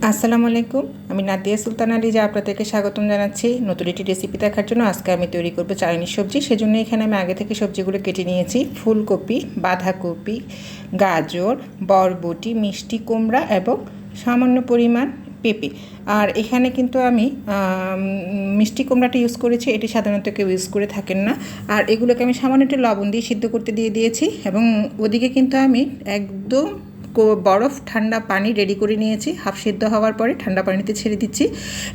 আসসালামু আলাইকুম। আমি নাদিয়া সুলতানা লিজা আপনাদেরকে স্বাগতম জানাচ্ছি নতুন একটি রেসিপি দেখার জন্য। আজকে আমি তৈরি করব চাইনিজ সবজি। সেজন্য এখানে আমি আগে থেকে সবজিগুলো কেটে নিয়েছি। ফুলকপি, বাঁধাকপি, গাজর, বরবটি, মিষ্টি কুমড়া এবং সামান্য পরিমাণ পেঁপে। আর এখানে কিন্তু আমি মিষ্টি কুমড়াটা ইউজ করেছি, এটি সাধারণত কেউ ইউজ করে থাকেন না। আর এগুলোকে আমি সামান্য একটু লবণ দিয়ে সিদ্ধ করতে দিয়ে দিয়েছি এবং ওদিকে কিন্তু আমি একদম বরফ ঠান্ডা পানি রেডি করে নিয়েছি। হাফ সিদ্ধ হওয়ার পরে ঠান্ডা পানিতে ছেড়ে দিচ্ছি।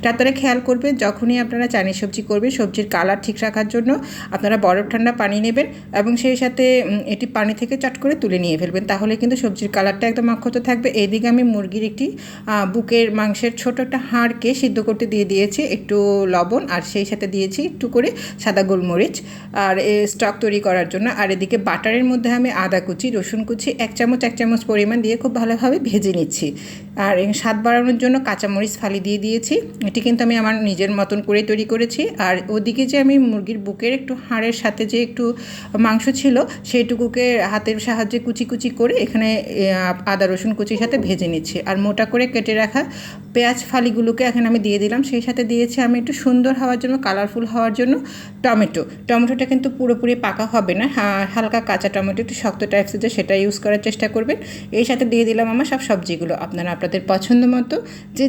তারপরে খেয়াল করবেন যখনই আপনারা চাইনিজ সবজি করবেন, সবজির কালার ঠিক রাখার জন্য আপনারা বরফ ঠান্ডা পানি নেবেন এবং সেই সাথে এটি পানি থেকে চট করে তুলে নিয়ে ফেলবেন, তাহলে কিন্তু সবজির কালারটা একদম অক্ষত থাকবে। এইদিকে আমি মুরগির একটি বুকের মাংসের ছোট একটা হাড়কে সিদ্ধ করতে দিয়ে দিয়েছি একটু লবণ, আর সেই সাথে দিয়েছি একটু করে সাদা গোলমরিচ আর স্টক তৈরি করার জন্য। আর এদিকে বাটারের মধ্যে আমি আদা কুচি, রসুন কুচি এক চামচ পরিমাণ দিয়ে খুব ভালোভাবে ভেজে নিচ্ছি। আর স্বাদ বাড়ানোর জন্য কাঁচামরিচ ফালি দিয়ে দিয়েছি। এটি কিন্তু আমি আমার নিজের মতন করে তৈরি করেছি। আর ওদিকে যে আমি মুরগির বুকের একটু হাড়ের সাথে যে একটু মাংস ছিল সেইটুকুকে হাতের সাহায্যে কুচি কুচি করে এখানে আদা রসুন কুচির সাথে ভেজে নিচ্ছি। আর মোটা করে কেটে রাখা পেঁয়াজ ফালিগুলোকে এখানে আমি দিয়ে দিলাম। সেই সাথে দিয়েছি আমি একটু সুন্দর হওয়ার জন্য, কালারফুল হওয়ার জন্য টমেটোটা কিন্তু পুরোপুরি পাকা হবে না, হালকা কাঁচা টমেটো, একটু শক্ত টাইপসের যে সেটা ইউজ করার চেষ্টা করবেন। এই সাথে দিয়ে দিলাম আমার সব সবজিগুলো। আপনারা আপনাদের পছন্দ মতো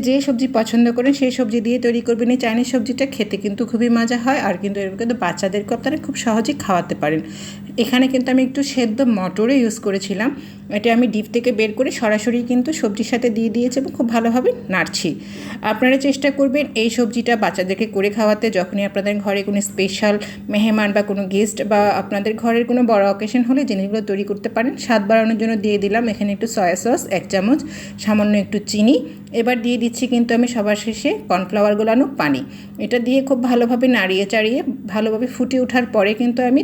যে সবজি পছন্দ করেন সেই সবজি দিয়ে তৈরি করবেন। এই চাইনিজ সবজিটা খেতে কিন্তু খুবই মজা হয়, আর কিন্তু এর কিন্তু বাচ্চাদেরকে আপনারা খুব সহজেই খাওয়াতে পারেন। এখানে কিন্তু আমি একটু সেদ্ধ মটরও ইউজ করেছিলাম। এটা আমি ডিপ থেকে বের করে সরাসরি কিন্তু সবজির সাথে দিয়ে দিয়েছি এবং খুব ভালোভাবে নাড়ছি। আপনারা চেষ্টা করবেন এই সবজিটা বাচ্চাদেরকে করে খাওয়াতে যখনই আপনাদের ঘরে কোনো স্পেশাল মেহমান বা কোনো গেস্ট বা আপনাদের ঘরের কোনো বড় অকেশন হলে জিনিসগুলো তৈরি করতে পারেন। স্বাদ বাড়ানোর জন্য দিয়ে দিলাম এখানে একটু সয়া সস 1 চামচ, সামান্য একটু চিনি। এবার দিয়ে দিচ্ছি কিন্তু আমি সবার শেষে কর্নফ্লাওয়ার গোলানো পানি। এটা দিয়ে খুব ভালোভাবে নাড়িয়ে চাড়িয়ে ভালোভাবে ফুটে ওঠার পরে কিন্তু আমি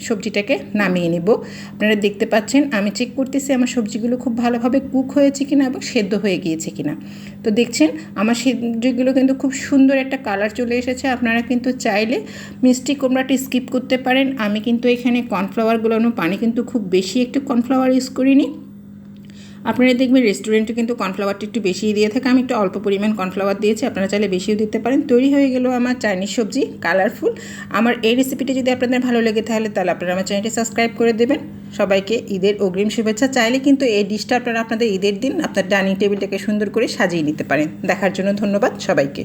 সবজিটাকে নামিয়ে নিব। আপনারা দেখতে পাচ্ছেন আমি চেক করতেছি আমার সবজিগুলো খুব ভালোভাবে কুক হয়েছে কিনা এবং সেদ্ধ হয়ে গিয়েছে কিনা। তো দেখছেন আমার সবজিগুলো কিন্তু খুব সুন্দর একটা কালার চলে এসেছে। আপনারা কিন্তু চাইলে মিষ্টি কুমড়াটি স্কিপ করতে পারেন। আমি কিন্তু এখানে কর্নফ্লাওয়ার গোলানো পানি কিন্তু খুব বেশি একটু কর্নফ্লাওয়ার ইউজ করিনি। আপনারা দেখবেন রেস্টুরেন্টে কিন্তু কর্নফ্লাওয়ারটা একটু বেশিই দিয়ে থাকে, আমি একটু অল্প পরিমাণ কর্নফ্লাওয়ার দিয়েছি, আপনারা চাইলে বেশিও দিতে পারেন। তৈরি হয়ে গেল আমার চাইনিজ সবজি কালারফুল। আমার এই রেসিপিটি যদি আপনাদের ভালো লেগে তাহলে আপনারা আমার চ্যানেলটি সাবস্ক্রাইব করে দেবেন। সবাইকে ঈদের অগ্রিম শুভেচ্ছা। চাইলে কিন্তু এই ডিশটা আপনারা আপনাদের ঈদের দিন আপনার ডাইনিং টেবিলটাকে সুন্দর করে সাজিয়ে নিতে পারেন। দেখার জন্য ধন্যবাদ সবাইকে।